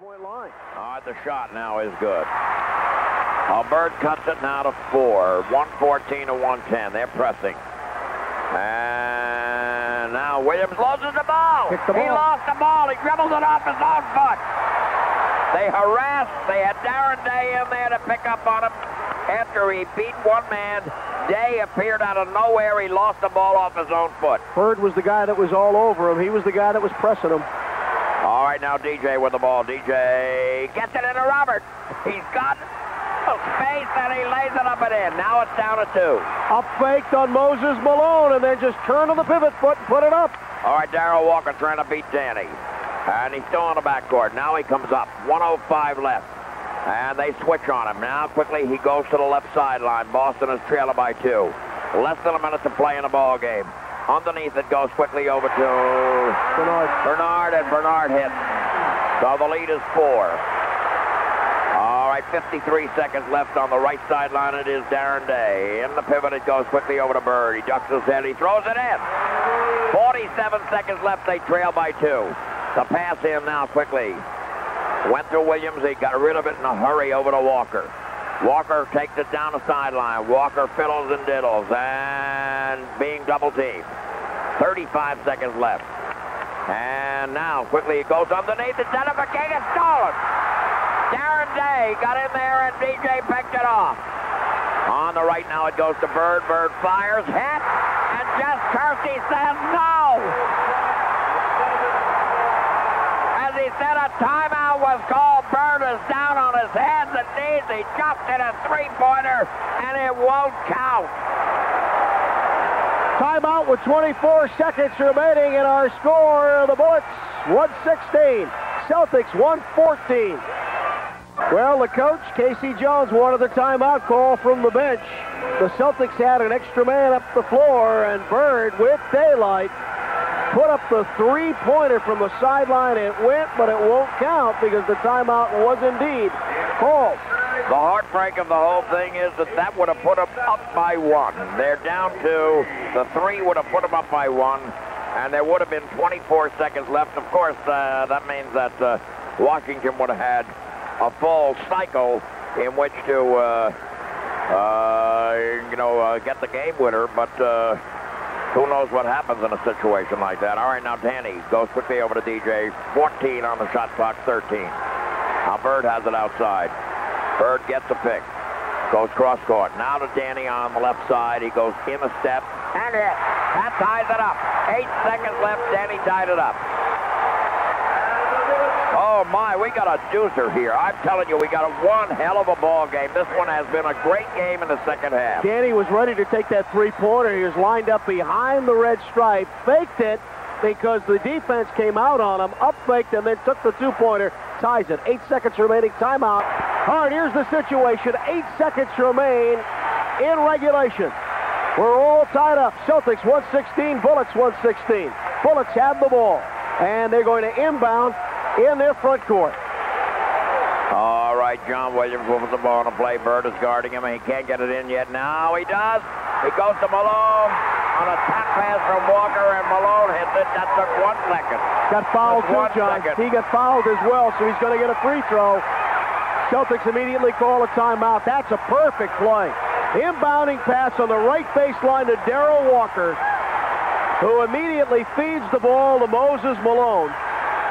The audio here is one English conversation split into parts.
3-point line. All right, the shot now is good. Bird cuts it now to 4. 114 to 110. They're pressing. And now Williams loses the ball. He lost the ball. He dribbles it off his own foot. They harassed. They had Darren Day in there to pick up on him. After he beat one man, Day appeared out of nowhere. He lost the ball off his own foot. Bird was the guy that was all over him. He was the guy that was pressing him. All right, now DJ with the ball. DJ gets it into Robert. He's got space, and he lays it up and in. Now it's down to 2. Up faked on Moses Malone, and then just turn on the pivot foot and put it up. All right, Darryl Walker trying to beat Danny. And he's still on the backcourt. Now he comes up. 1:05 left. And they switch on him. Now quickly he goes to the left sideline. Boston is trailing by 2. Less than a minute to play in the ball game. Underneath it goes quickly over to Bernard, and Bernard hits. So the lead is 4. All right, 53 seconds left on the right sideline. It is Darren Day. In the pivot, it goes quickly over to Bird. He ducks his head. He throws it in. 47 seconds left. They trail by 2. The pass in now quickly. Went to Williams. He got rid of it in a hurry over to Walker. Walker takes it down the sideline. Walker fiddles and diddles and being double teamed. 35 seconds left. And now quickly it goes underneath. It's out of a king. It's stolen. Darren Day got in there and DJ picked it off. On the right now it goes to Bird. Bird fires, hit, and Jess Kersey says no. As he said, a timeout was called. Bird is down on his hands and knees. He jumped in a three-pointer, and it won't count. Timeout with 24 seconds remaining in our score. The Bullets 116, Celtics 114. Well, the coach, Casey Jones, wanted the timeout call from the bench. The Celtics had an extra man up the floor, and Bird, with daylight, put up the three-pointer from the sideline. It went, but it won't count because the timeout was indeed called. The heartbreak of the whole thing is that would have put them up by 1. They're down 2. The 3 would have put them up by 1, and there would have been 24 seconds left. Of course, that means that Washington would have had a full cycle in which to, get the game winner, but who knows what happens in a situation like that. All right, now Danny goes quickly over to DJ. 14 on the shot clock, 13. Now Bird has it outside. Bird gets a pick. Goes cross court. Now to Danny on the left side. He goes in a step. And hit. That ties it up. 8 seconds left. Danny tied it up. Oh, my. We got a deucer here. I'm telling you, we got one hell of a ball game. This one has been a great game in the second half. Danny was ready to take that three-pointer. He was lined up behind the red stripe. Faked it because the defense came out on him. Up-faked and then took the two-pointer. Ties it. 8 seconds remaining. Timeout. All right, here's the situation. 8 seconds remain in regulation. We're all tied up. Celtics 116, Bullets 116. Bullets have the ball, and they're going to inbound in their front court. All right, John Williams with the ball on the play. Bird is guarding him, and he can't get it in yet. Now he does. He goes to Malone on a tap pass from Walker, and Malone hits it. That took 1 second. Got fouled too, John. He got fouled as well, so he's going to get a free throw. Celtics immediately call a timeout. That's a perfect play. Inbounding pass on the right baseline to Darryl Walker, who immediately feeds the ball to Moses Malone.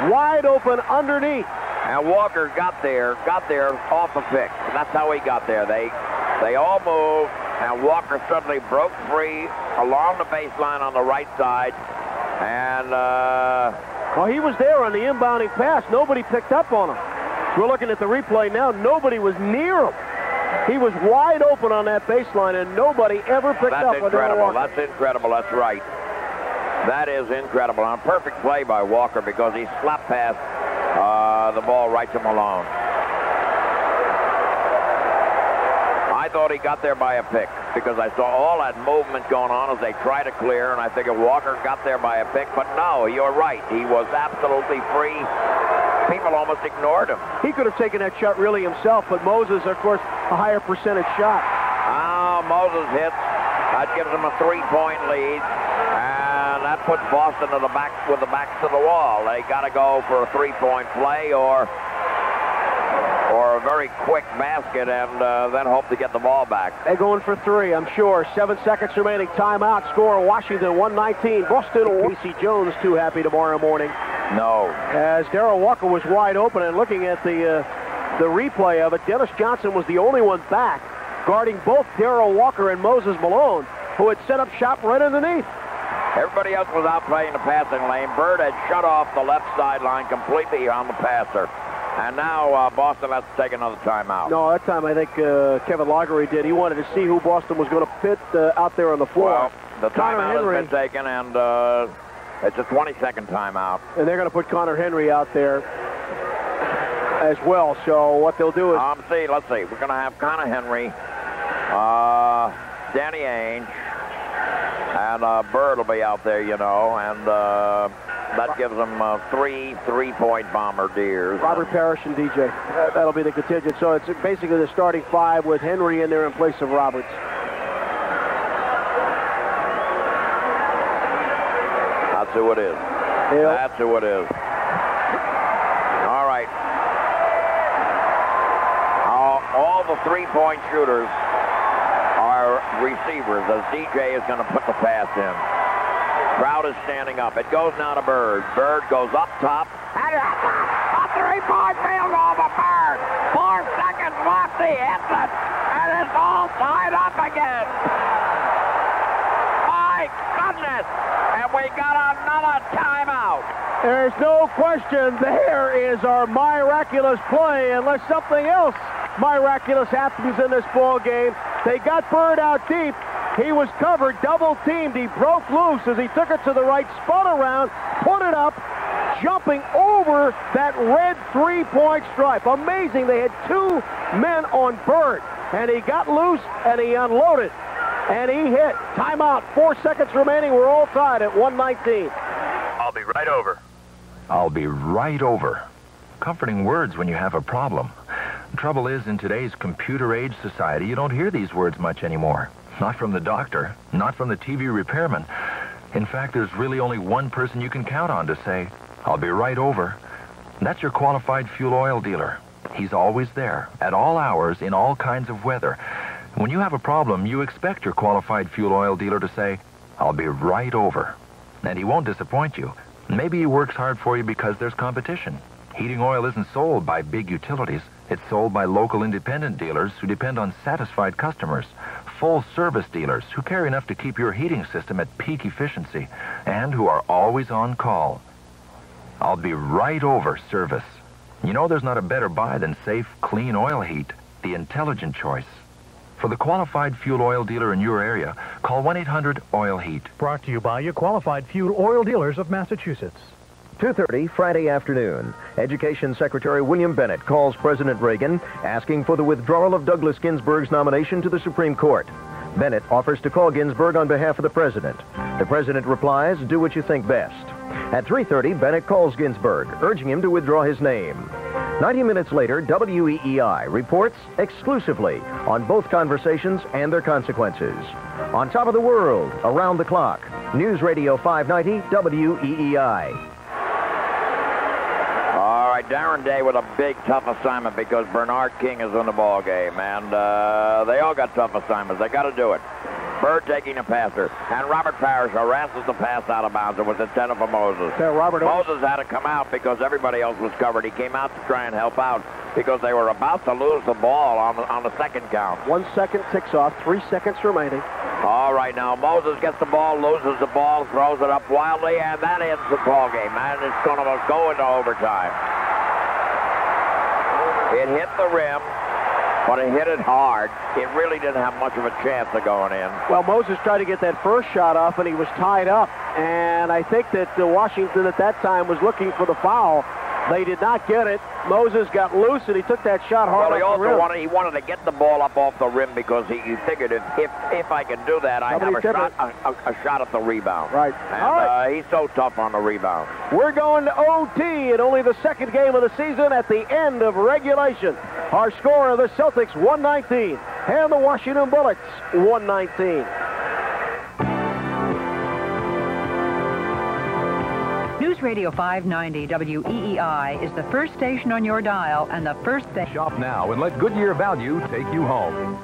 Wide open underneath. And Walker got there off a pick. And that's how he got there. They all moved, and Walker suddenly broke free along the baseline on the right side. And, well, he was there on the inbounding pass. Nobody picked up on him. We're looking at the replay now. Nobody was near him. He was wide open on that baseline, and nobody ever picked up on Darryl Walker. That's incredible. That's right. That is incredible. And a perfect play by Walker because he slapped past the ball right to Malone. I thought he got there by a pick because I saw all that movement going on as they tried to clear, and I figured Walker got there by a pick. But no, you're right. He was absolutely free. People almost ignored him. He could have taken that shot really himself, but Moses, of course, a higher percentage shot. Oh, Moses hits. That gives him a three-point lead, and that puts Boston with the backs to the wall. They got to go for a three-point play, or or a very quick basket and then hope to get the ball back. They're going for three, I'm sure. 7 seconds remaining. Timeout. Score Washington 119. Boston. Casey Jones too happy tomorrow morning. No. As Darrell Walker was wide open, and looking at the replay of it, Dennis Johnson was the only one back, guarding both Darrell Walker and Moses Malone, who had set up shop right underneath. Everybody else was out playing the passing lane. Bird had shut off the left sideline completely on the passer. And now Boston has to take another timeout. No, that time I think Kevin Laughery did. He wanted to see who Boston was going to pit out there on the floor. Well, the timeout has been taken, and it's a 20-second timeout. And they're going to put Connor Henry out there as well. So what they'll do is... let's see. We're going to have Connor Henry, Danny Ainge, and Bird will be out there, you know, and... that gives them three three-point bombardiers. Robert Parrish and DJ. That'll be the contingent. So it's basically the starting five with Henry in there in place of Roberts. That's who it is. Yep. That's who it is. All right. All the three-point shooters are receivers as DJ is going to put the pass in. Crowd is standing up. It goes now to Bird. Bird goes up top. And a three-point field goal for Bird. 4 seconds left. He hits it. And it's all tied up again. My goodness. And we got another timeout. There's no question. There is our miraculous play, unless something else miraculous happens in this ball game. They got Bird out deep. He was covered, double-teamed. He broke loose as he took it to the right, spun around, put it up, jumping over that red three-point stripe. Amazing. They had two men on Bird, and he got loose, and he unloaded, and he hit. Timeout. 4 seconds remaining. We're all tied at 119. I'll be right over. I'll be right over. Comforting words when you have a problem. The trouble is, in today's computer-age society, you don't hear these words much anymore. Not from the doctor, not from the TV repairman. In fact, there's really only one person you can count on to say, I'll be right over. That's your qualified fuel oil dealer. He's always there, at all hours, in all kinds of weather. When you have a problem, you expect your qualified fuel oil dealer to say, I'll be right over. And he won't disappoint you. Maybe he works hard for you because there's competition. Heating oil isn't sold by big utilities. It's sold by local independent dealers who depend on satisfied customers. Full-service dealers who care enough to keep your heating system at peak efficiency and who are always on call. I'll be right over service. You know there's not a better buy than safe, clean oil heat, the intelligent choice. For the qualified fuel oil dealer in your area, call 1-800-OIL-HEAT. Brought to you by your qualified fuel oil dealers of Massachusetts. 2:30 Friday afternoon. Education Secretary William Bennett calls President Reagan asking for the withdrawal of Douglas Ginsburg's nomination to the Supreme Court. Bennett offers to call Ginsburg on behalf of the president. The president replies, do what you think best. At 3:30, Bennett calls Ginsburg, urging him to withdraw his name. 90 minutes later, WEEI reports exclusively on both conversations and their consequences. On top of the world, around the clock, News Radio 590 WEEI. All right, Darren Day with a big, tough assignment because Bernard King is in the ball game, and they all got tough assignments. They got to do it. Bird taking a passer, and Robert Parrish harasses the pass out of bounds. It was intended for Moses. Moses had to come out because everybody else was covered. He came out to try and help out because they were about to lose the ball on the second count. 1 second ticks off, 3 seconds remaining. All right, now Moses gets the ball, loses the ball, throws it up wildly, and that ends the ball game. And it's going to go into overtime. It hit the rim, but it hit it hard. It really didn't have much of a chance of going in. Well, Moses tried to get that first shot off, and he was tied up. And I think that Washington at that time was looking for the foul. They did not get it. Moses got loose, and he took that shot hard off the rim. He wanted to get the ball up off the rim because he figured if I can do that, I have a shot at the rebound. Right. And he's so tough on the rebound. We're going to OT in only the second game of the season at the end of regulation. Our score of the Celtics, 119, and the Washington Bullets, 119. News Radio 590 WEEI is the first station on your dial and the first thing. Shop now and let Goodyear value take you home.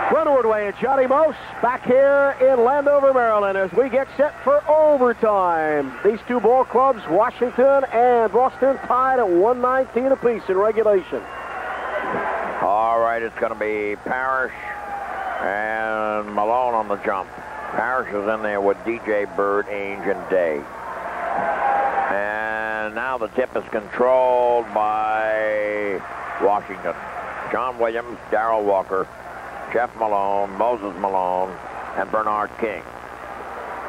Glenwood Way and Johnny Most back here in Landover, Maryland, as we get set for overtime. These two ball clubs, Washington and Boston, tied at 119 apiece in regulation. All right, it's going to be Parrish and Malone on the jump. Parrish is in there with DJ, Bird, Ainge, and Day. And now the tip is controlled by Washington. John Williams, Darrell Walker, Jeff Malone, Moses Malone, and Bernard King.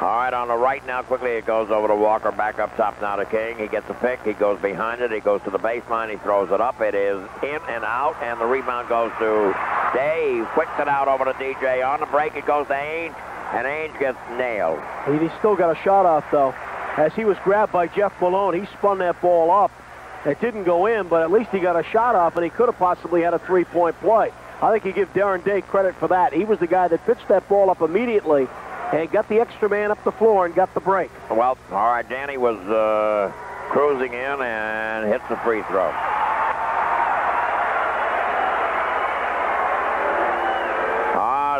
All right, on the right now, quickly it goes over to Walker, back up top now to King. He gets a pick, he goes behind it, he goes to the baseline, he throws it up. It is in and out, and the rebound goes to Day. He flicks it out over to DJ. On the break, it goes to Ainge, and Ainge gets nailed. He's still got a shot off, though. As he was grabbed by Jeff Malone, he spun that ball up. It didn't go in, but at least he got a shot off, and he could have possibly had a three-point play. I think you give Darren Day credit for that. He was the guy that pitched that ball up immediately and got the extra man up the floor and got the break. Well, all right, Danny was cruising in and hits the free throw.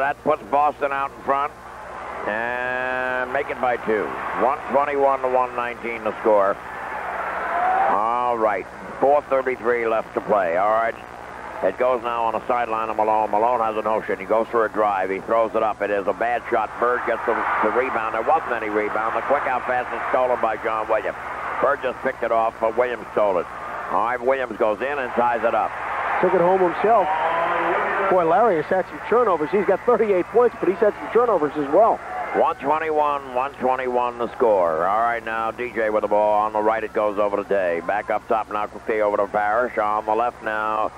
That puts Boston out in front and make it by 2. 121 to 119 to score. All right, 4:33 left to play. All right. It goes now on the sideline of Malone. Malone has a notion. He goes for a drive. He throws it up. It is a bad shot. Bird gets the rebound. There wasn't any rebound. The quick out pass is stolen by John Williams. Bird just picked it off, but Williams stole it. All right, Williams goes in and ties it up. Took it home himself. Boy, Larry has had some turnovers. He's got 38 points, but he's had some turnovers as well. 121 the score. All right, now DJ with the ball. On the right, it goes over to Day. Back up top now, quickly over to Parrish. On the left now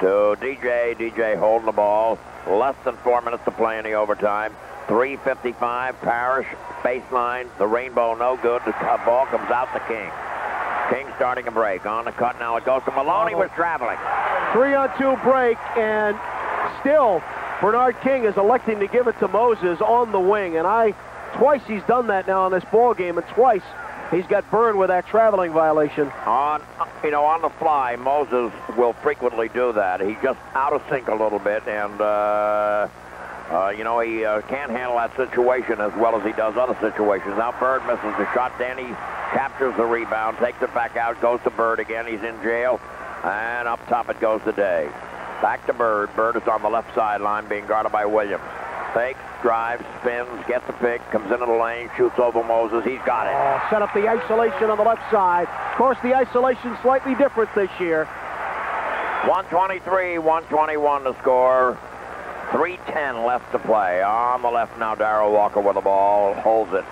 to DJ. DJ holding the ball. Less than 4 minutes to play in the overtime. 3:55. Parrish, baseline. The rainbow, no good. The ball comes out to King. King starting a break. On the cut now, it goes to Malone. He was traveling. 3-on-2 break, and still Bernard King is electing to give it to Moses on the wing. And twice he's done that now in this ball game, and twice he's got burned with that traveling violation. On the fly, Moses will frequently do that. He's just out of sync a little bit, and he can't handle that situation as well as he does other situations. Now Bird misses the shot. Danny captures the rebound, takes it back out, goes to Bird again. He's in jail, and up top it goes to Day. Back to Bird. Bird is on the left sideline being guarded by Williams. Fakes, drives, spins, gets a pick, comes into the lane, shoots over Moses. He's got it. Set up the isolation on the left side. Of course, the isolation's slightly different this year. 123, 121 to score. 3:10 left to play. On the left now, Darrell Walker with the ball. Holds it.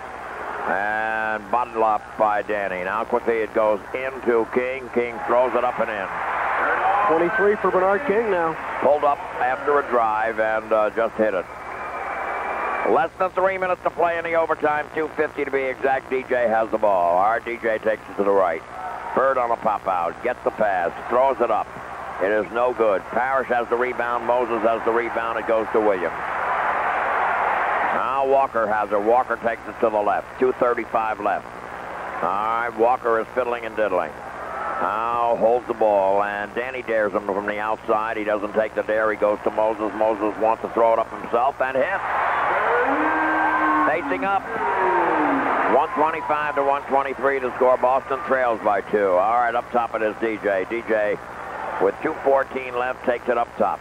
And bottled up by Danny. Now quickly it goes into King. King throws it up and in. 23 for Bernard King now. Pulled up after a drive and just hit it. Less than 3 minutes to play in the overtime. 2:50 to be exact. DJ has the ball. Our DJ takes it to the right. Bird on a pop out. Gets the pass. Throws it up. It is no good. Parrish has the rebound. Moses has the rebound. It goes to Williams. Now Walker has it. Walker takes it to the left. 2:35 left. All right, Walker is fiddling and diddling. Now holds the ball, and Danny dares him from the outside. He doesn't take the dare. He goes to Moses. Moses wants to throw it up himself and hits. Facing up. 125 to 123 to score. Boston trails by 2. All right, up top it is DJ. DJ with 2:14 left takes it up top.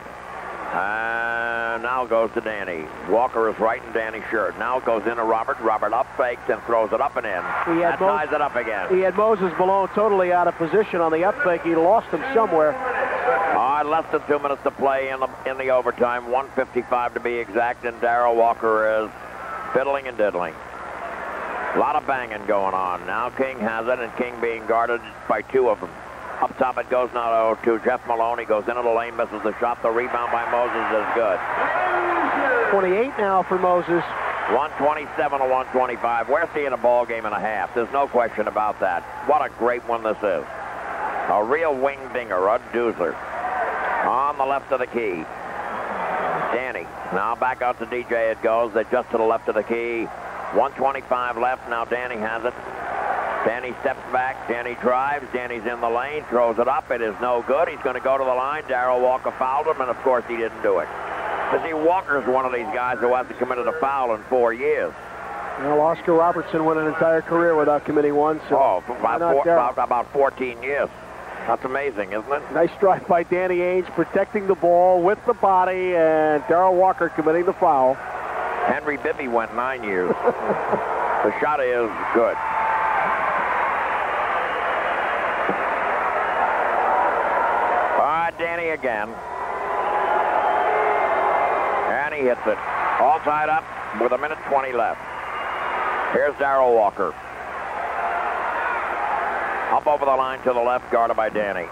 And now goes to Danny. Walker is right in Danny's shirt. Now it goes into Robert. Robert up fakes and throws it up and in. And ties it up again. He had Moses Malone totally out of position on the up fake. He lost him somewhere. All right, less than 2 minutes to play in the overtime. 1:55 to be exact, and Darrell Walker is fiddling and diddling. A lot of banging going on. Now King has it, and King being guarded by 2 of them. Up top it goes now to Jeff Malone. He goes into the lane, misses the shot. The rebound by Moses is good. 28 now for Moses. 127 to 125. We're seeing a ball game and a half. There's no question about that. What a great one this is. A real wing dinger, a doozer. On the left of the key. Danny. Now back out to DJ it goes. They're just to the left of the key. 125 left. Now Danny has it. Danny steps back. Danny drives. Danny's in the lane. Throws it up. It is no good. He's going to go to the line. Darrell Walker fouled him, and of course he didn't do it. But see, Walker's one of these guys who hasn't committed a foul in 4 years. Well, Oscar Robertson went an entire career without committing one. So about 14 years. That's amazing, isn't it? Nice strike by Danny Ainge, protecting the ball with the body, and Darrell Walker committing the foul. Henry Bibby went 9 years. The shot is good. All right, Danny again. And he hits it. All tied up with 1:20 left. Here's Darrell Walker. Up over the line to the left, guarded by Danny.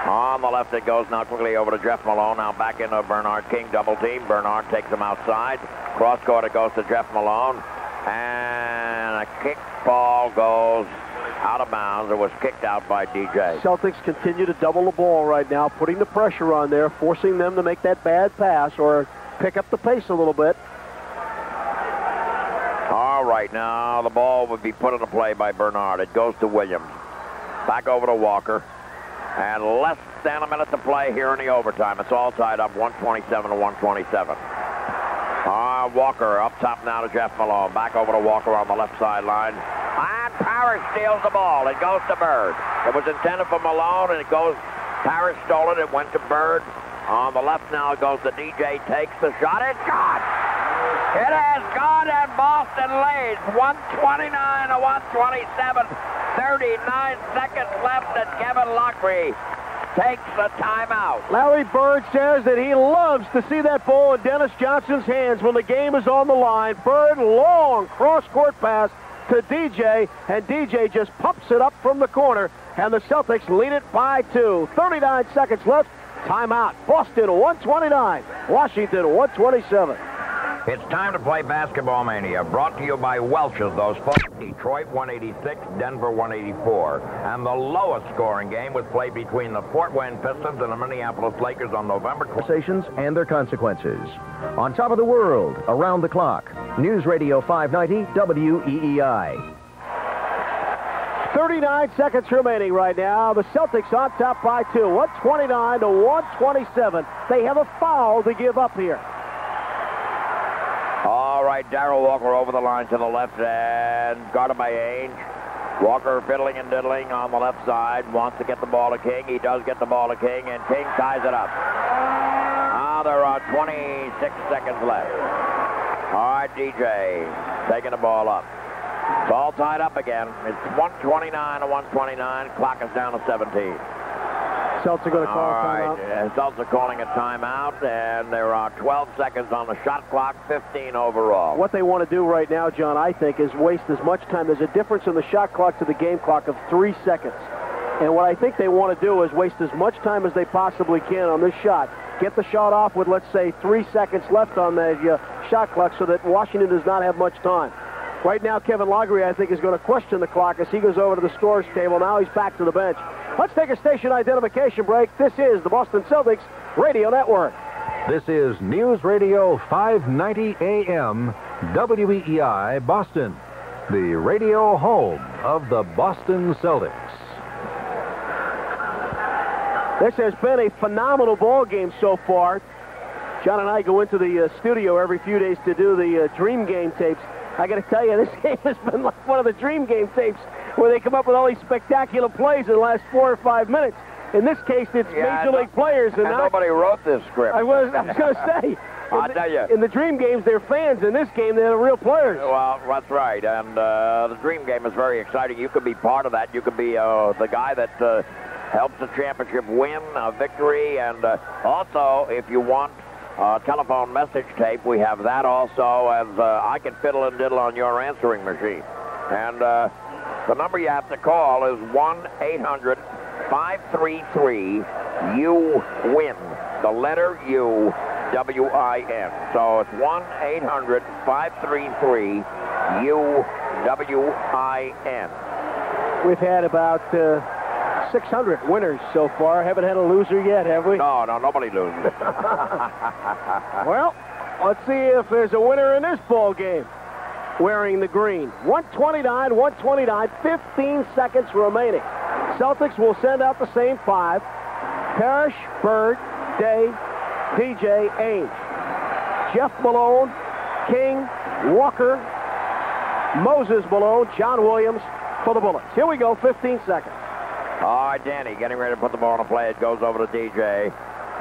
On the left it goes now quickly over to Jeff Malone. Now back into Bernard King, double team. Bernard takes him outside. Cross court it goes to Jeff Malone. And a kick ball goes out of bounds. It was kicked out by DJ. Celtics continue to double the ball right now, putting the pressure on there, forcing them to make that bad pass or pick up the pace a little bit. All right, now the ball would be put into play by Bernard. It goes to Williams. Back over to Walker. And less than a minute to play here in the overtime. It's all tied up, 127 to 127. Walker up top now to Jeff Malone. Back over to Walker on the left sideline. And Parrish steals the ball. It goes to Bird. It was intended for Malone, and it goes. Parrish stole it. It went to Bird. On the left now it goes to DJ. Takes the shot. It's gone. It has gone, and Boston leads 129 to 127. 39 seconds left, and Kevin Lockery takes the timeout. Larry Bird says that he loves to see that ball in Dennis Johnson's hands when the game is on the line. Bird, long cross-court pass to DJ, and DJ just pumps it up from the corner, and the Celtics lead it by 2. 39 seconds left. Timeout. Boston 129, Washington 127. It's time to play Basketball Mania, brought to you by Welch's. Those folks, Detroit 186, Denver 184. And the lowest scoring game was played between the Fort Wayne Pistons and the Minneapolis Lakers on November 20th. Conversations and their consequences. On top of the world, around the clock. News Radio 590 WEEI. 39 seconds remaining right now. The Celtics on top by 2. 129 to 127. They have a foul to give up here. All right, Darrell Walker over the line to the left and guarded by Ainge. Walker fiddling and diddling on the left side. Wants to get the ball to King. He does get the ball to King, and King ties it up. Now there are 26 seconds left. All right, DJ taking the ball up. It's all tied up again. It's 129 to 129. Clock is down to 17. Celtics are going to call a timeout. All right, Celtics are calling a timeout, and there are 12 seconds on the shot clock, 15 overall. What they want to do right now, John, I think, is waste as much time. There's a difference in the shot clock to the game clock of 3 seconds. And what I think they want to do is waste as much time as they possibly can on this shot. Get the shot off with, let's say, 3 seconds left on the shot clock so that Washington does not have much time. Right now, Kevin Lockery, I think, is going to question the clock as he goes over to the scores table. Now he's back to the bench. Let's take a station identification break. This is the Boston Celtics Radio Network. This is News Radio 590 AM, WEEI, Boston, the radio home of the Boston Celtics. This has been a phenomenal ball game so far. John and I go into the studio every few days to do the Dream Game tapes. I got to tell you, this game has been like one of the Dream Game tapes where they come up with all these spectacular plays in the last 4 or 5 minutes. In this case, it's Major League players. And nobody wrote this script. I was going to say. I'll tell you. In the Dream Games, they're fans. In this game, they're the real players. Well, that's right. And the Dream Game is very exciting. You could be part of that. You could be the guy that helps the championship win, a victory. And also, if you want telephone message tape, we have that also, as I can fiddle and diddle on your answering machine. And the number you have to call is 1-800-533-U-WIN. The letter U, W-I-N. So it's 1-800-533-U-W-I-N. We've had about 600 winners so far. Haven't had a loser yet, have we? No, nobody loses. Well, let's see if there's a winner in this ball game. wearing the green. 129, 15 seconds remaining. Celtics will send out the same five. Parrish, Bird, Day, DJ, Ainge. Jeff Malone, King, Walker, Moses Malone, John Williams for the Bullets. Here we go, 15 seconds. All right, Danny getting ready to put the ball in play. It goes over to DJ.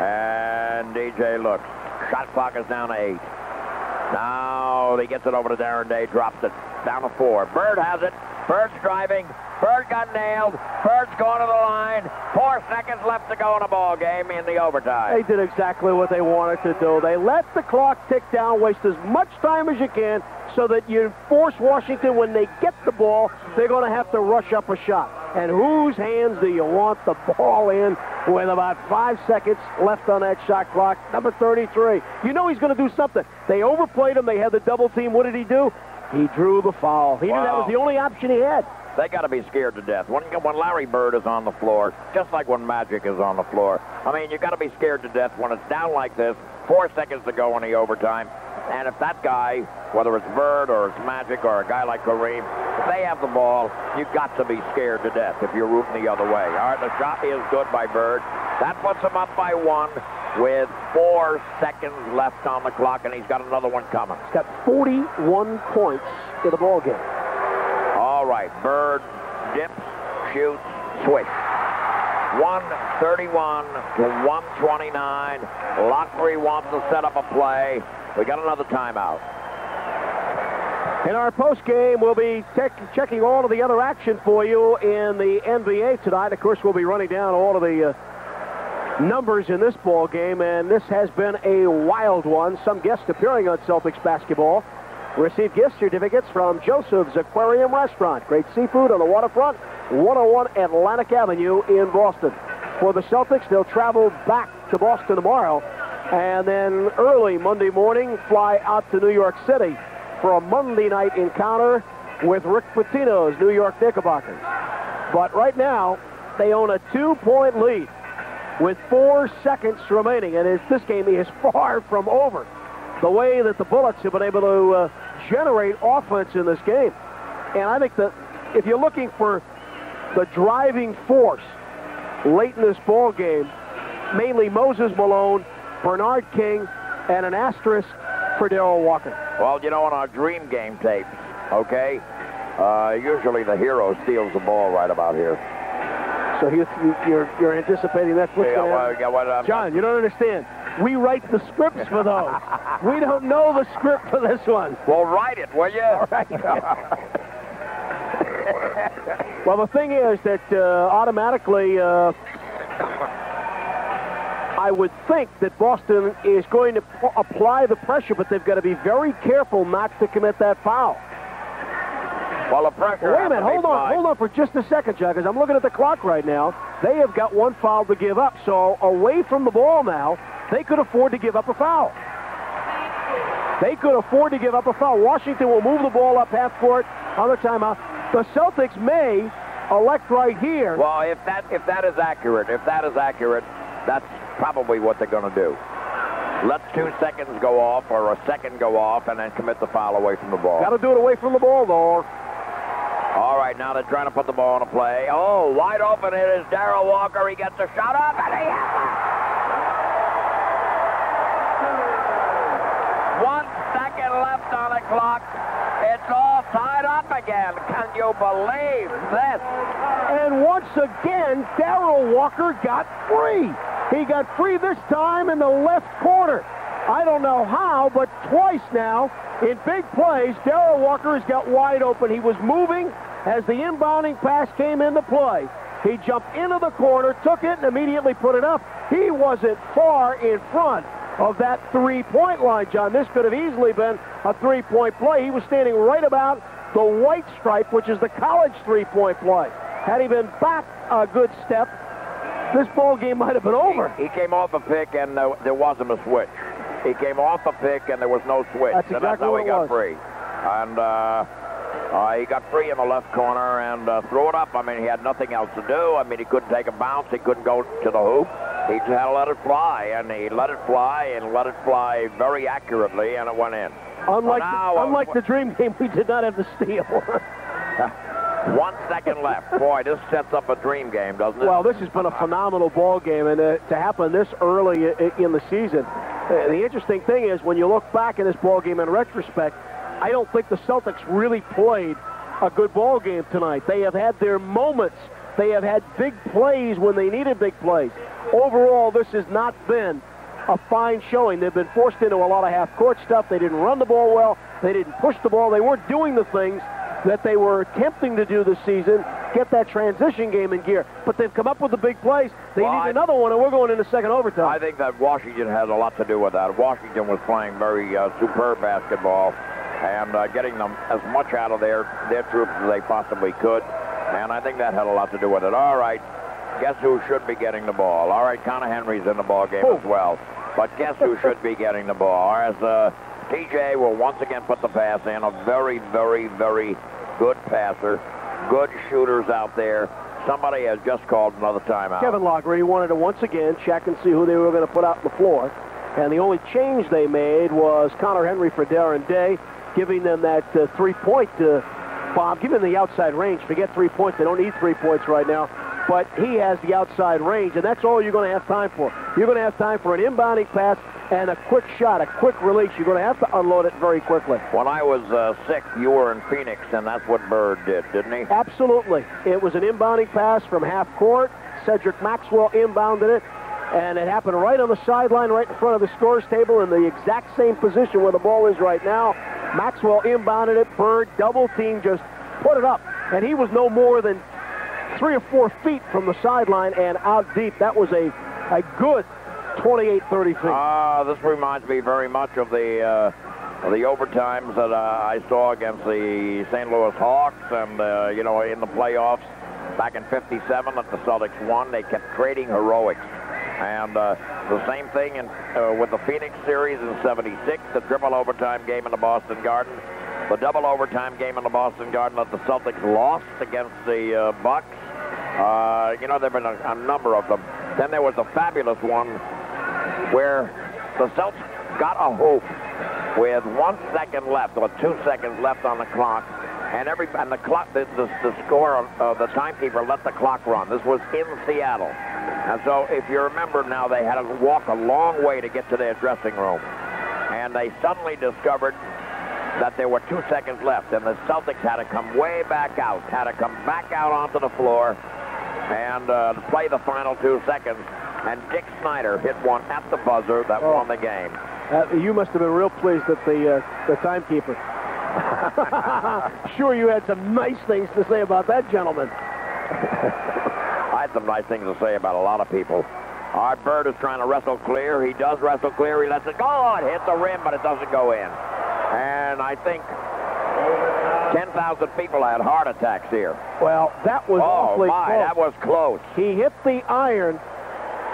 And DJ looks. Shot clock is down to 8. Now he gets it over to Darren Day, drops it down to 4. Bird has it. Bird's driving. Bird got nailed. Bird's going to the line. 4 seconds left to go in a ball game in the overtime. They did exactly what they wanted to do. They let the clock tick down, waste as much time as you can, so that you force Washington, when they get the ball, they're going to have to rush up a shot. And whose hands do you want the ball in with about 5 seconds left on that shot clock? Number 33. You know he's going to do something. They overplayed him. They had the double team. What did he do? He drew the foul. He knew that was the only option he had. They got to be scared to death. When Larry Bird is on the floor, just like when Magic is on the floor, I mean, you got to be scared to death when it's down like this, 4 seconds to go in the overtime. And if that guy, whether it's Bird or it's Magic or a guy like Kareem, if they have the ball, you've got to be scared to death if you're rooting the other way. All right, the shot is good by Bird. That puts him up by 1 with 4 seconds left on the clock, and he's got another one coming. He's got 41 points in the ball game. All right, Bird dips, shoots, switch. 131 to 129. Lockery wants to set up a play. We got another timeout. In our post game, we'll be checking all of the other action for you in the NBA tonight. Of course, we'll be running down all of the numbers in this ball game, and this has been a wild one. Some guests appearing on Celtics basketball receive gift certificates from Joseph's Aquarium Restaurant. Great seafood on the waterfront, 101 Atlantic Avenue in Boston. For the Celtics, they'll travel back to Boston tomorrow, and then early Monday morning fly out to New York City for a Monday night encounter with Rick Pitino's New York Knickerbockers. But right now, they own a 2-point lead with 4 seconds remaining, and this game is far from over. The way that the Bullets have been able to generate offense in this game. And I think that if you're looking for the driving force late in this ball game, mainly Moses Malone, Bernard King, and an asterisk for Darrell Walker. Well, you know, on our dream game tapes, okay, usually the hero steals the ball right about here. So you're anticipating that's what's going to happen? John, you don't understand. We write the scripts for those. We don't know the script for this one. Well, write it, will you? All right. Well, the thing is that automatically, I would think that Boston is going to apply the pressure, but they've got to be very careful not to commit that foul. Well, the pressure. Wait a minute. Hold on for just a second, John, because I'm looking at the clock right now. They have got 1 foul to give up. So away from the ball now, they could afford to give up a foul. They could afford to give up a foul. Washington will move the ball up half court on the timeout. The Celtics may elect right here. Well, if that is accurate, that's probably what they're going to do. Let 2 seconds go off or a second go off and then commit the foul away from the ball. Got to do it away from the ball, though. All right, now they're trying to put the ball in a play. Oh, wide open it is Darrell Walker. He gets a shot up, and he has it. 1 second left on the clock. It's all tied up again. Can you believe this? And once again, Darrell Walker got free. He got free this time in the left corner. I don't know how, but twice now in big plays, Darrell Walker has got wide open. He was moving as the inbounding pass came into play. He jumped into the corner, took it, and immediately put it up. He wasn't far in front of that three-point line, John. This could have easily been a three-point play. He was standing right about the white stripe, which is the college three-point play. Had he been back a good step, this ball game might have been over. He came off a pick, and there wasn't a switch. He came off a pick, and there was no switch. That's exactly that's how what he got free. And he got free in the left corner and threw it up. I mean, he had nothing else to do. I mean, he couldn't take a bounce. He couldn't go to the hoop. He just had to let it fly, and he let it fly and let it fly very accurately, and it went in. Unlike the dream game, we did not have the steal. 1 second left. Boy, this sets up a dream game, doesn't it? Well, this has been a phenomenal ball game, and to happen this early in the season. The interesting thing is, when you look back at this ball game in retrospect, I don't think the Celtics really played a good ball game tonight. They have had their moments. They have had big plays when they needed big plays. Overall, this has not been a fine showing. They've been forced into a lot of half-court stuff. They didn't run the ball well. They didn't push the ball. They weren't doing the things that they were attempting to do this season, get that transition game in gear. But they've come up with the big plays. They need another one, and we're going into second overtime. I think that Washington has a lot to do with that. Washington was playing very superb basketball and getting them as much out of their troops as they possibly could. And I think that had a lot to do with it. All right, guess who should be getting the ball? All right, Connor Henry's in the ball game as well. But guess who should be getting the ball? As TJ will once again put the pass in. A very, very, very good passer. Good shooters out there. Somebody has just called another timeout. Kevin Loggery wanted to once again check and see who they were going to put out on the floor. And the only change they made was Connor Henry for Darren Day, giving them that three-point bomb, giving them the outside range. Forget 3 points. They don't need 3 points right now. But he has the outside range, and that's all you're going to have time for. You're going to have time for an inbounding pass and a quick shot, a quick release. You're going to have to unload it very quickly. When I was sick, you were in Phoenix, and that's what Bird did, didn't he? Absolutely. It was an inbounding pass from half court. Cedric Maxwell inbounded it, and it happened right on the sideline, right in front of the scorer's table, in the exact same position where the ball is right now. Maxwell inbounded it. Bird double-team, just put it up, and he was no more than 3 or 4 feet from the sideline and out deep. That was a good 28-30 feet. This reminds me very much of the overtimes that I saw against the St. Louis Hawks and, in the playoffs back in '57 that the Celtics won. They kept trading heroics. And the same thing with the Phoenix series in '76, the triple overtime game in the Boston Garden. The double overtime game in the Boston Garden that the Celtics lost against the Bucks. There have been a number of them. Then there was a fabulous one where the Celtics got a hoop with 1 second left, or 2 seconds left on the clock, and the clock, the score, the timekeeper let the clock run. This was in Seattle. And so, if you remember now, they had to walk a long way to get to their dressing room. And they suddenly discovered that there were 2 seconds left, and the Celtics had to come way back out, onto the floor and play the final 2 seconds. And Dick Snyder hit one at the buzzer that won the game. You must have been real pleased that the timekeeper. Sure, you had some nice things to say about that gentleman. I had some nice things to say about a lot of people. Our Bird is trying to wrestle clear. He does wrestle clear. He lets it go. It hits the rim, but it doesn't go in. And I think 10,000 people had heart attacks here. Well, that was awfully close. That was close. He hit the iron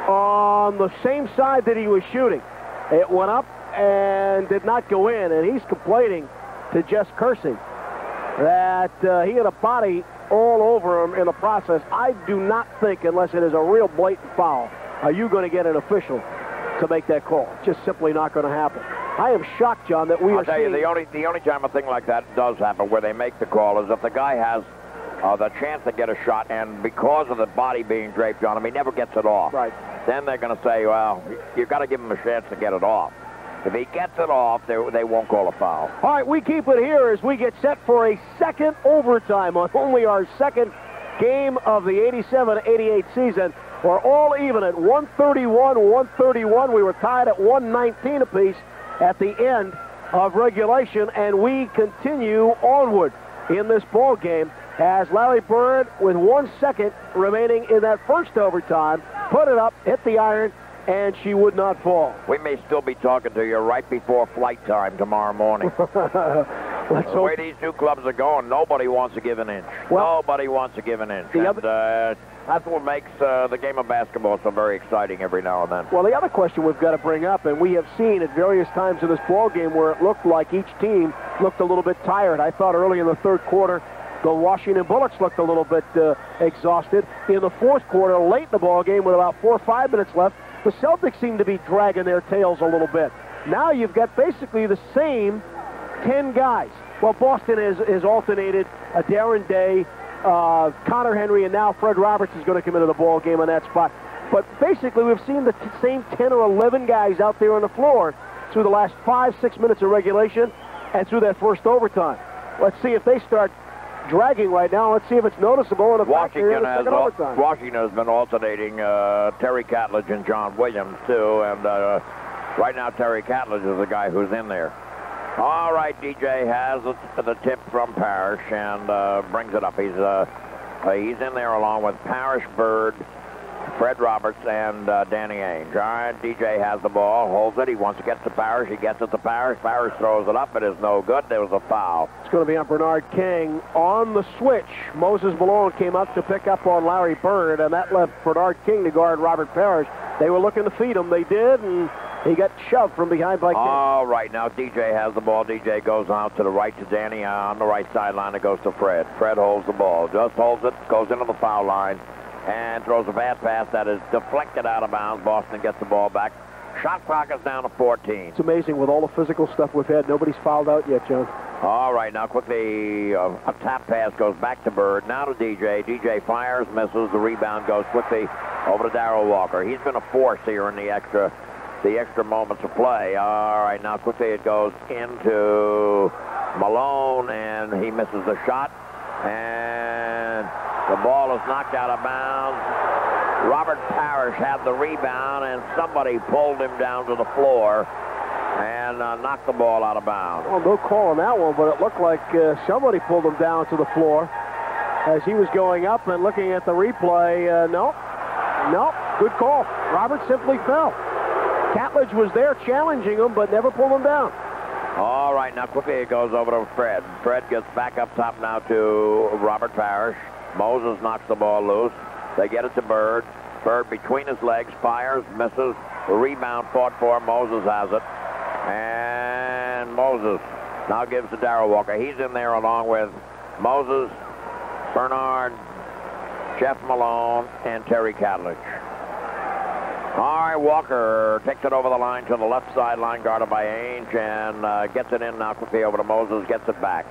on the same side that he was shooting. It went up and did not go in, and he's complaining to Jess Kersey that he had a body all over him in the process. I do not think, unless it is a real blatant foul, are you going to get an official to make that call. It's just simply not going to happen. I am shocked, John, that I'll tell you, the only time a thing like that does happen where they make the call is if the guy has the chance to get a shot, and because of the body being draped on him, he never gets it off. Right. Then they're going to say, well, you've got to give him a chance to get it off. If he gets it off, they won't call a foul. All right, we keep it here as we get set for a second overtime on only our second game of the 87-88 season. We're all even at 131-131. We were tied at 119 apiece at the end of regulation, and we continue onward in this ball game as Larry Bird, with 1 second remaining in that first overtime, put it up, hit the iron, and she would not fall. We may still be talking to you right before flight time tomorrow morning. The way these two clubs are going, nobody wants to give an inch. Nobody wants to give an inch. That's what makes the game of basketball so very exciting every now and then. Well, the other question we've got to bring up, and we have seen at various times in this ball game where it looked like each team looked a little bit tired. I thought early in the third quarter, the Washington Bullets looked a little bit exhausted. In the fourth quarter, late in the ball game with about 4 or 5 minutes left, the Celtics seem to be dragging their tails a little bit. Now you've got basically the same 10 guys. Well, Boston has alternated Darren Day, Connor Henry, and now Fred Roberts is going to come into the ball game on that spot. But basically, we've seen the same 10 or 11 guys out there on the floor through the last 5-6 minutes of regulation and through that first overtime. Let's see if they start dragging right now. Let's see if it's noticeable. And Washington has been alternating Terry Catledge and John Williams, too. And right now, Terry Catledge is the guy who's in there. All right, DJ has the tip from Parrish and brings it up. He's in there along with Parrish, Bird, Fred Roberts, and Danny Ainge. All right, DJ has the ball, holds it. He wants to get to Parrish. He gets it to Parrish. Parrish throws it up. It is no good. There was a foul. It's going to be on Bernard King on the switch. Moses Malone came up to pick up on Larry Bird, and that left Bernard King to guard Robert Parrish. They were looking to feed him. They did, and he got shoved from behind by King. All right, now DJ has the ball. DJ goes out to the right to Danny. On the right sideline, it goes to Fred. Fred holds the ball. Just holds it, goes into the foul line, and throws a bad pass that is deflected out of bounds. Boston gets the ball back. Shot clock is down to 14. It's amazing with all the physical stuff we've had. Nobody's fouled out yet, John. All right, now quickly, a tap pass goes back to Bird. Now to DJ. DJ fires, misses. The rebound goes quickly over to Darrell Walker. He's been a force here in the extra moments of play. All right, now quickly it goes into Malone, and he misses the shot. And the ball is knocked out of bounds. Robert Parrish had the rebound, and somebody pulled him down to the floor and knocked the ball out of bounds. Well, no call on that one, but it looked like somebody pulled him down to the floor as he was going up. And looking at the replay, nope, good call. Robert simply fell. Catledge was there challenging him, but never pulled him down. All right, now quickly it goes over to Fred. Fred gets back up top now to Robert Parrish. Moses knocks the ball loose. They get it to Bird. Bird between his legs, fires, misses. The rebound fought for. Moses has it. And Moses now gives to Darrell Walker. He's in there along with Moses, Bernard, Jeff Malone, and Terry Catledge. All right, Walker takes it over the line to the left sideline, guarded by Ainge, and gets it in now quickly over to Moses, gets it back,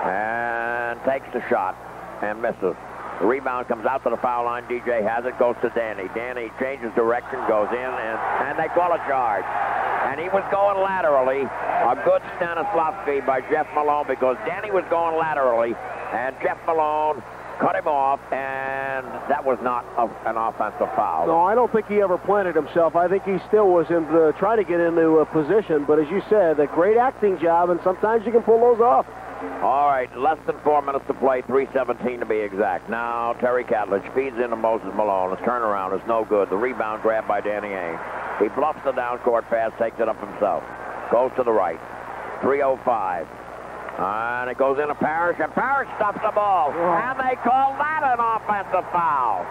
and takes the shot and misses. The rebound comes out to the foul line. DJ has it, goes to Danny. Danny changes direction, goes in, and they call a charge. And he was going laterally. A good Stanislavski by Jeff Malone, because Danny was going laterally, and Jeff Malone cut him off, and that was not an offensive foul. No, I don't think he ever planted himself. I think he still was in trying to get into a position, but as you said, a great acting job, and sometimes you can pull those off. All right, less than 4 minutes to play, 3:17 to be exact. Now Terry Catledge feeds into Moses Malone. His turnaround is no good. The rebound grabbed by Danny Ainge. He bluffs the down-court pass, takes it up himself. Goes to the right. 3:05. And it goes into Parrish, and Parrish stops the ball. And they call that an offensive foul.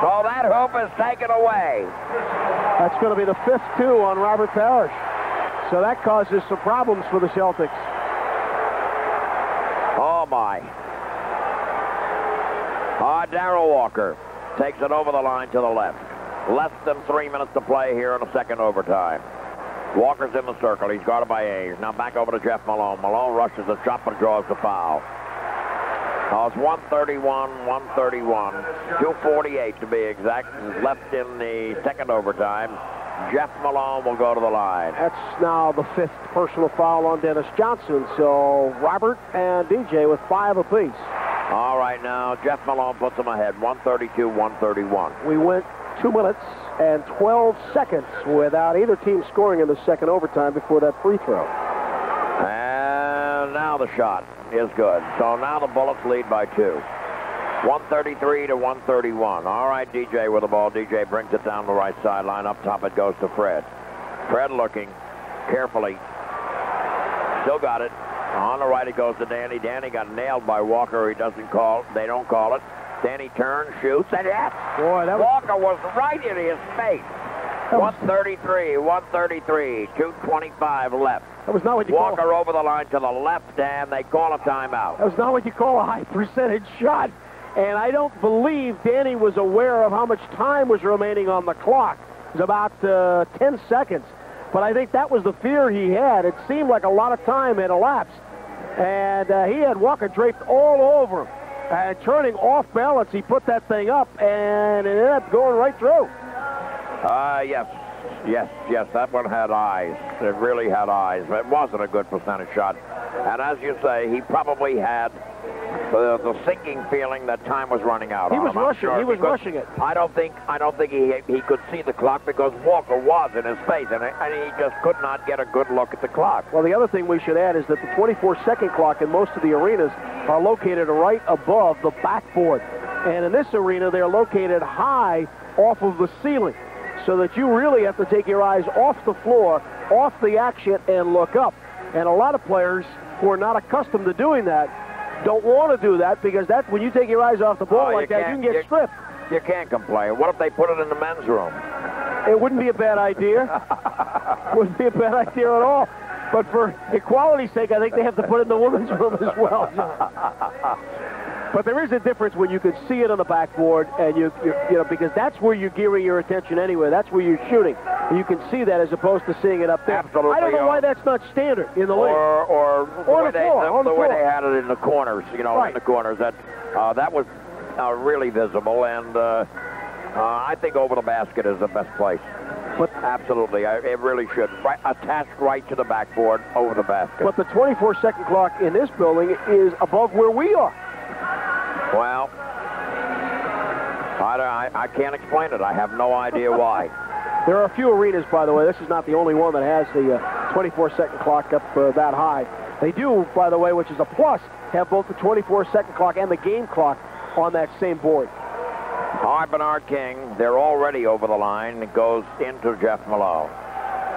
So that hoop is taken away. That's going to be the 5th, too, on Robert Parrish. So that causes some problems for the Celtics. Oh, my. Darrell Walker takes it over the line to the left. Less than 3 minutes to play here in the second overtime. Walker's in the circle. He's guarded by Ainge. Now back over to Jeff Malone. Malone rushes the shot but draws the foul. It's 131. 2:48 to be exact. Left in the second overtime. Jeff Malone will go to the line. That's now the 5th personal foul on Dennis Johnson. So Robert and DJ with 5 apiece. All right, now Jeff Malone puts them ahead. 132-131. We went 2 minutes and 12 seconds without either team scoring in the second overtime before that free throw. And now the shot is good. So now the Bullets lead by 2. 133-131. All right, DJ with the ball. DJ brings it down the right sideline. Up top it goes to Fred. Fred looking carefully. Still got it. On the right it goes to Danny. Danny got nailed by Walker. They don't call it. Danny turns, shoots, and yes! Boy, Walker was right in his face. 133, 2:25 left. That was not what you Walker over the line to the left, and they call a timeout. That was not what you call a high percentage shot. And I don't believe Danny was aware of how much time was remaining on the clock. It was about 10 seconds. But I think that was the fear he had. It seemed like a lot of time had elapsed. And he had Walker draped all over him. And turning off balance, he put that thing up, and it ended up going right through. Yes, that one had eyes. It really had eyes. It wasn't a good percentage shot. And as you say, he probably had the sinking feeling that time was running out. He was rushing. He was rushing it. I don't think he could see the clock because Walker was in his face, and he just could not get a good look at the clock. Well, the other thing we should add is that the 24-second clock in most of the arenas are located right above the backboard. And in this arena, they're located high off of the ceiling, so that you really have to take your eyes off the floor, off the action, and look up. And a lot of players who are not accustomed to doing that don't want to do that, because that's when you take your eyes off the ball like that, you can get stripped. You can't complain. What if they put it in the men's room? It wouldn't be a bad idea. Wouldn't be a bad idea at all. But for equality's sake, I think they have to put it in the women's room as well. But there is a difference when you can see it on the backboard, and you know, because that's where you're gearing your attention anyway. That's where you're shooting. And you can see that as opposed to seeing it up there. Absolutely. I don't know why that's not standard in the league. Or the way they had it in the corners, you know, right. In the corners. That was really visible, and I think over the basket is the best place. But absolutely, it really should. Attached right to the backboard, over the basket. But the 24-second clock in this building is above where we are. Well, I can't explain it. I have no idea why. There are a few arenas, by the way. This is not the only one that has the 24-second clock up that high. They do, by the way, which is a plus, have both the 24-second clock and the game clock on that same board. All right, Bernard King, they're already over the line. It goes into Jeff Malone.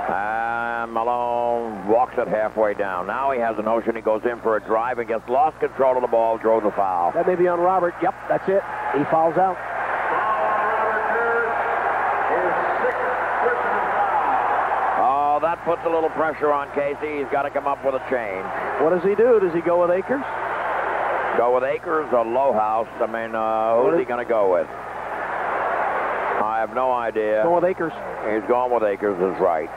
And Malone walks it halfway down. Now he has a notion. He goes in for a drive and gets lost control of the ball, draws a foul. That may be on Robert. Yep, that's it. He fouls out. Oh, that puts a little pressure on Casey. He's got to come up with a change. What does he do? Does he go with Akers? Go with Akers or Lowhouse? I mean, who's he going to go with? I have no idea. Going with Akers. He's gone with Akers, is right.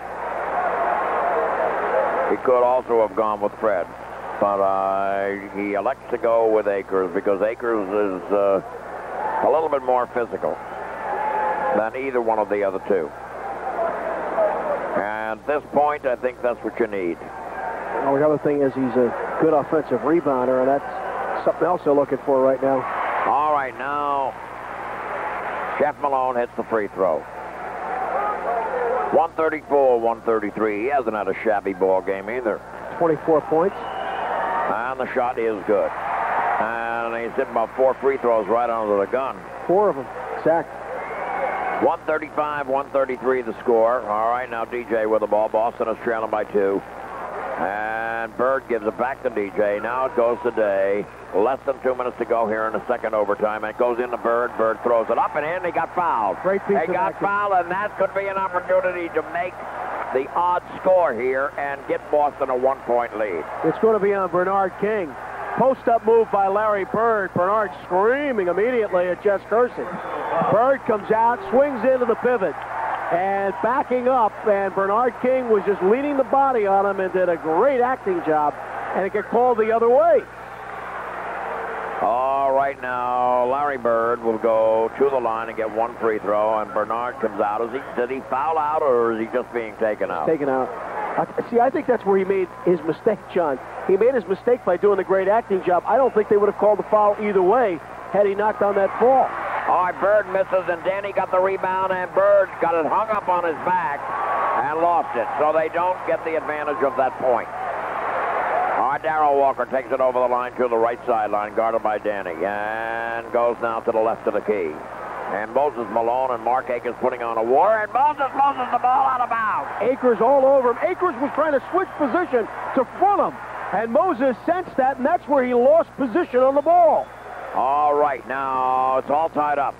He could also have gone with Fred, but he elects to go with Akers because Akers is a little bit more physical than either one of the other two. And at this point, I think that's what you need. Well, the other thing is he's a good offensive rebounder, and that's something else they're looking for right now. All right, now Jeff Malone hits the free throw. 134-133. He hasn't had a shabby ball game either. 24 points. And the shot is good. And he's hit about 4 free throws right under the gun. 4 of them. Exact. 135-133 the score. All right, now DJ with the ball. Boston is trailing by 2. And Bird gives it back to DJ. Now it goes to Day. Less than 2 minutes to go here in the second overtime. And it goes into Bird. Bird throws it up and in. He got fouled. Great piece He got fouled, and that could be an opportunity to make the odd score here and get Boston a 1-point lead. It's going to be on Bernard King. Post-up move by Larry Bird. Bernard screaming immediately at Jess Kersey. Bird comes out, swings into the pivot, and backing up, and Bernard King was just leaning the body on him and did a great acting job, and it got called the other way. All right, now Larry Bird will go to the line and get 1 free throw, and Bernard comes out. Did he foul out, or is he just being taken out? Taken out. See, I think that's where he made his mistake, John. He made his mistake by doing the great acting job. I don't think they would have called the foul either way had he knocked on that ball. All right, Bird misses, and Danny got the rebound, and Bird got it hung up on his back and lost it. So they don't get the advantage of that point. All right, Darrell Walker takes it over the line to the right sideline, guarded by Danny, and goes now to the left of the key. And Moses Malone and Mark Akers putting on a war, and Moses loses the ball out of bounds. Akers all over him. Akers was trying to switch position to front him, and Moses sensed that, and that's where he lost position on the ball. All right, now it's all tied up.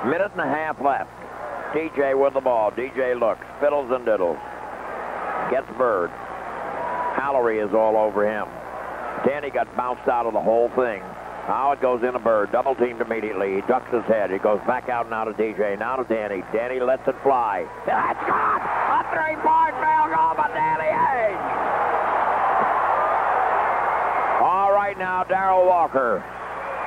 1.5 minutes left. DJ with the ball. DJ looks, fiddles and diddles. Gets Bird. Hallery is all over him. Danny got bounced out of the whole thing. Now it goes into Bird. Double teamed immediately. He ducks his head. He goes back out now to DJ. Now to Danny. Danny lets it fly. That's gone. A A three-point field goal by Danny Ainge. All right, now Darrell Walker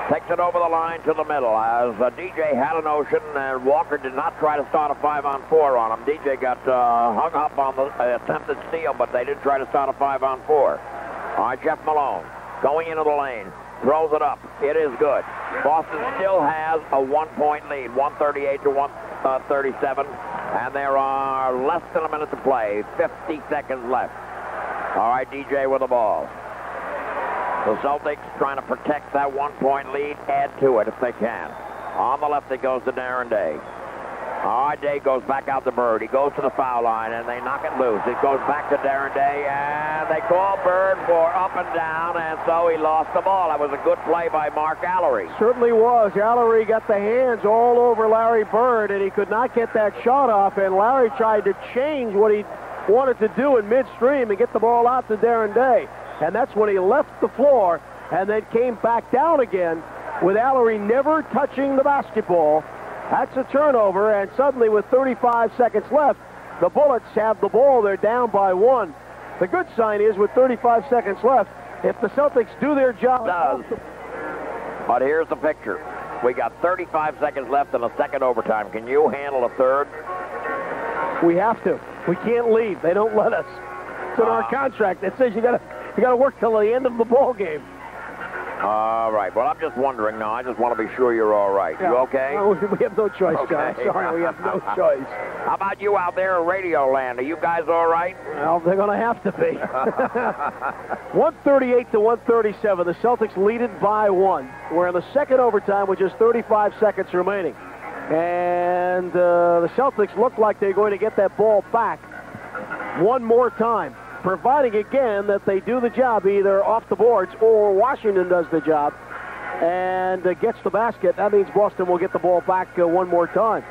takes it over the line to the middle as DJ had a notion, and Walker did not try to start a 5-on-4 on him. DJ got hung up on the attempted steal, but they did try to start a 5-on-4. All right, Jeff Malone going into the lane, throws it up. It is good. Boston still has a 1-point lead, 138 to 137, and there are less than a minute to play, 50 seconds left. All right, DJ with the ball. The Celtics trying to protect that 1-point lead, add to it if they can. On the left, it goes to Darren Day. All right, Day goes back out to Bird. He goes to the foul line, and they knock it loose. It goes back to Darren Day, and they call Bird for up and down, and so he lost the ball. That was a good play by Mark Allery. Certainly was. Allery got the hands all over Larry Bird, and he could not get that shot off, and Larry tried to change what he wanted to do in midstream and get the ball out to Darren Day. And that's when he left the floor and then came back down again with Allery never touching the basketball. That's a turnover, and suddenly with 35 seconds left, the Bullets have the ball. They're down by 1. The good sign is with 35 seconds left, if the Celtics do their job... But here's the picture. We got 35 seconds left in the second overtime. Can you handle a third? We have to. We can't leave. They don't let us. It's in our contract. It says you got to work till the end of the ball game. All right. Well, I'm just wondering now. I just want to be sure you're all right. Yeah. You okay? No, we have no choice, okay. John. Sorry, we have no choice. How about you out there in Radio Land? Are you guys all right? Well, they're going to have to be. 138 to 137. The Celtics lead it by 1. We're in the second overtime with just 35 seconds remaining. And the Celtics look like they're going to get that ball back one more time, providing again that they do the job either off the boards or Washington does the job and gets the basket. That means Boston will get the ball back one more time.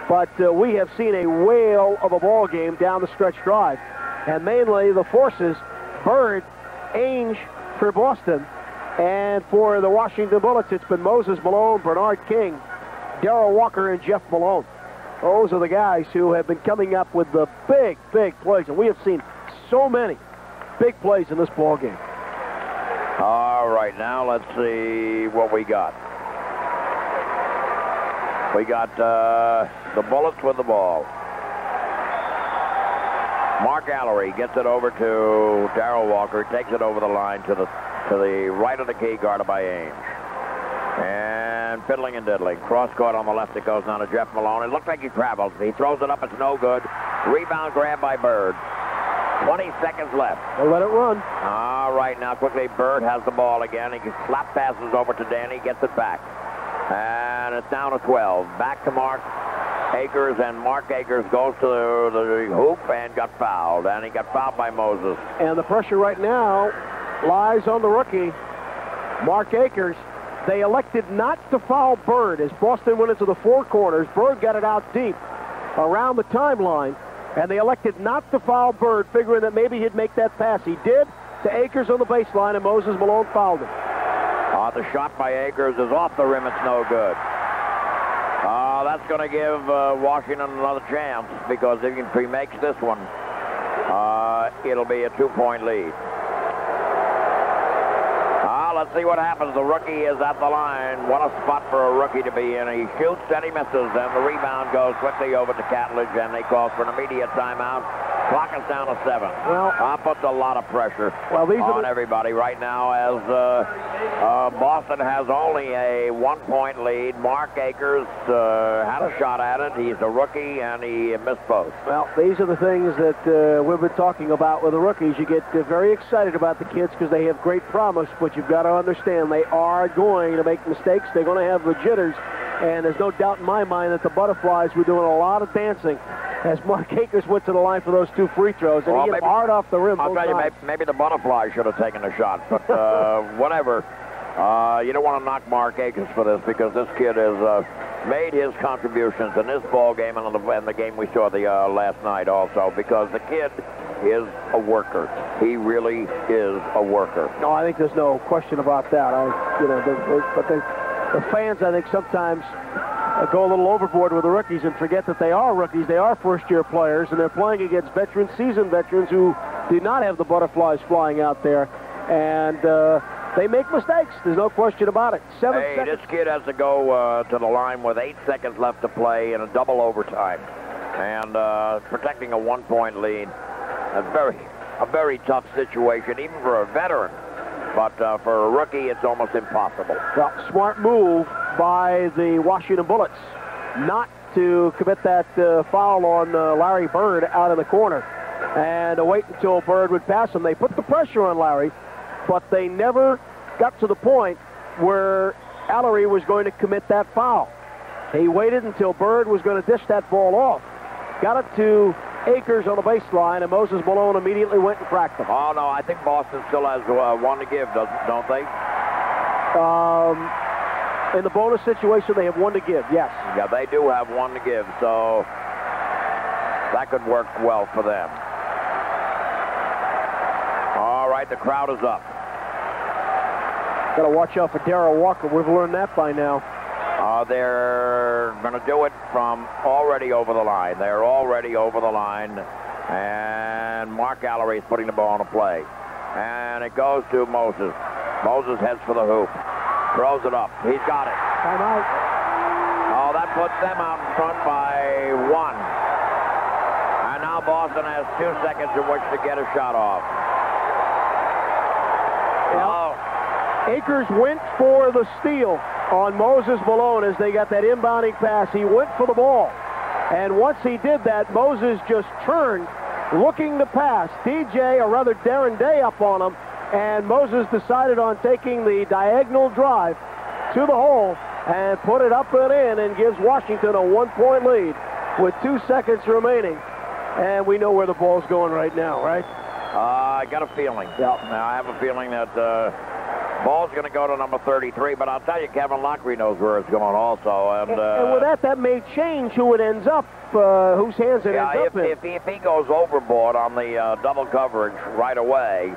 But we have seen a whale of a ball game down the stretch drive, and mainly the forces, Bird, Ainge for Boston, and for the Washington Bullets, it's been Moses Malone, Bernard King, Darrell Walker, and Jeff Malone. Those are the guys who have been coming up with the big, big plays, and we have seen so many big plays in this ball game. All right, now let's see what we got. We got the Bullets with the ball. Mark Allery gets it over to Darrell Walker, takes it over the line to the right of the key, guarded by Ainge. And fiddling and diddling. Cross court on the left, it goes down to Jeff Malone. It looks like he travels. He throws it up, it's no good. Rebound grab by Bird. 20 seconds left. They'll let it run. All right, now quickly, Bird has the ball again. He slap passes over to Danny, gets it back. And it's down to 12. Back to Mark Akers, and Mark Akers goes to the hoop and got fouled. And he got fouled by Moses. And the pressure right now lies on the rookie, Mark Akers. They elected not to foul Bird as Boston went into the four corners. Bird got it out deep around the timeline, and they elected not to foul Bird, figuring that maybe he'd make that pass. He did to Akers on the baseline, and Moses Malone fouled him. The shot by Akers is off the rim. It's no good. That's going to give Washington another chance, because if he makes this one, it'll be a 2-point lead. Let's see what happens. The rookie is at the line. What a spot for a rookie to be in. He shoots and he misses, and the rebound goes quickly over to Catledge, and they call for an immediate timeout. Clock is down to 7. Well, that puts a lot of pressure on everybody right now, as Boston has only a 1-point lead. Mark Akers had a shot at it. He's a rookie, and he missed both. Well, these are the things that we've been talking about with the rookies. You get very excited about the kids because they have great promise, but you've got to understand they are going to make mistakes. They're going to have the jitters, and there's no doubt in my mind that the Butterflies were doing a lot of dancing as Mark Akers went to the line for those 2 free throws, and he hit hard off the rim. I'll tell you, maybe the Butterflies should have taken a shot, but whatever. You don't want to knock Mark Akers for this, because this kid has made his contributions in this ball game and in the game we saw last night also, because the kid is a worker. He really is a worker. No, I think there's no question about that. But the fans, I think, sometimes go a little overboard with the rookies and forget that they are rookies. They are first-year players, and they're playing against veterans, seasoned veterans who do not have the butterflies flying out there. And they make mistakes. There's no question about it. 7 seconds. This kid has to go to the line with 8 seconds left to play in a double overtime. And protecting a 1-point lead. A very tough situation, even for a veteran. But for a rookie, it's almost impossible. Well, smart move by the Washington Bullets not to commit that foul on Larry Bird out in the corner and wait until Bird would pass him. They put the pressure on Larry, but they never got to the point where Allery was going to commit that foul. He waited until Bird was going to dish that ball off. Got it to Akers on the baseline, and Moses Malone immediately went and cracked them. Oh, no, I think Boston still has one to give, don't they? In the bonus situation, they have one to give, yes. Yeah, they do have one to give, so that could work well for them. All right, the crowd is up. Got to watch out for Darryl Walker. We've learned that by now. They're going to do it from already over the line. They're already over the line. And Mark Allery is putting the ball in play. And it goes to Moses. Moses heads for the hoop. Throws it up. He's got it. Timeout. Oh, that puts them out in front by 1. And now Boston has 2 seconds in which to get a shot off. Akers went for the steal on Moses Malone as they got that inbounding pass. He went for the ball. And once he did that, Moses just turned, looking to pass. DJ, or rather Darren Day, up on him. And Moses decided on taking the diagonal drive to the hole and put it up and in and gives Washington a 1-point lead with 2 seconds remaining. And we know where the ball's going right now, right? I got a feeling. Yeah. Now, I have a feeling that ball's going to go to number 33, but I'll tell you, Kevin Lockery knows where it's going also. And with that may change who it ends up, whose hands it ends up in. If he goes overboard on the double coverage right away,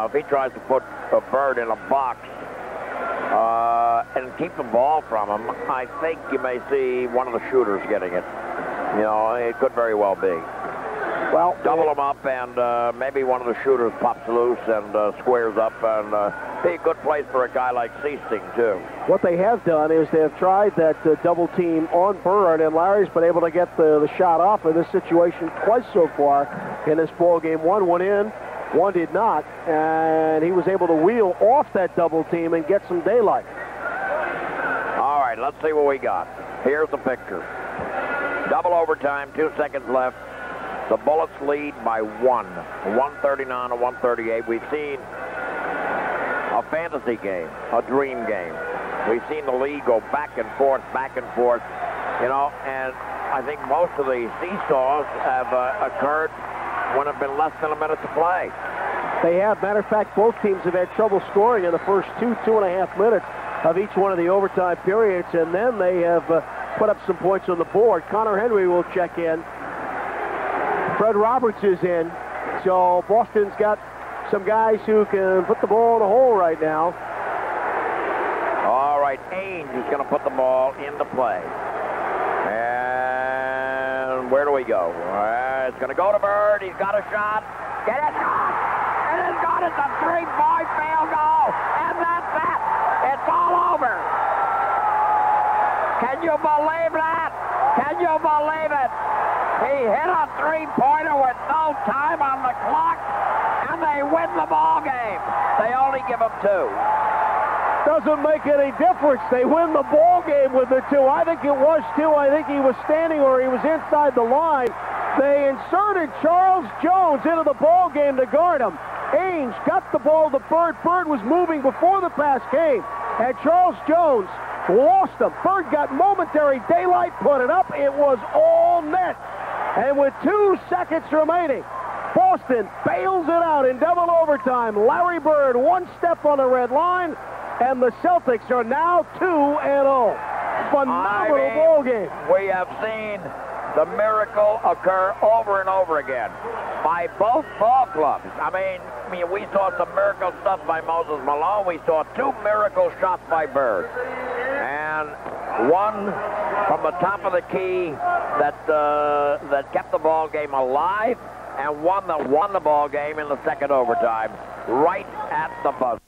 if he tries to put a Bird in a box and keep the ball from him, I think you may see one of the shooters getting it. You know, it could very well be. Well, double them up, and maybe one of the shooters pops loose and squares up, and be a good place for a guy like Seasting, too. What they have done is they have tried that double team on Bird, and Larry's been able to get the shot off in this situation twice so far in this ball game. One went in, one did not, and he was able to wheel off that double team and get some daylight. All right, let's see what we got. Here's the picture. Double overtime, 2 seconds left. The Bullets lead by 139 to 138. We've seen a fantasy game, a dream game. We've seen the league go back and forth, you know, and I think most of the seesaws have occurred when it have been less than a minute to play. They have. Matter of fact, both teams have had trouble scoring in the first 2.5 minutes of each one of the overtime periods, and then they have put up some points on the board. Connor Henry will check in. Fred Roberts is in, so Boston's got some guys who can put the ball in the hole right now. All right, Ainge is going to put the ball into play. And where do we go? It's going to go to Bird. He's got a shot. Get it! And it's got it. It's a 3-point field goal. And that's it. It's all over. Can you believe that? Can you believe it? He hit a 3-pointer with no time on the clock, and they win the ball game. They only give him 2. Doesn't make any difference. They win the ball game with the 2. I think it was 2. I think he was standing or he was inside the line. They inserted Charles Jones into the ball game to guard him. Ainge got the ball to Bird. Bird was moving before the pass came, and Charles Jones lost him. Bird got momentary daylight, put it up. It was all net. And with 2 seconds remaining, Boston bails it out in double overtime. Larry Bird, 1 step on the red line, and the Celtics are now 2-0. Phenomenal ball game. We have seen the miracle occur over and over again by both ball clubs. I mean, we saw some miracle stuff by Moses Malone. We saw 2 miracle shots by Bird. And One from the top of the key that kept the ball game alive, and one that won the ball game in the second overtime, right at the buzzer.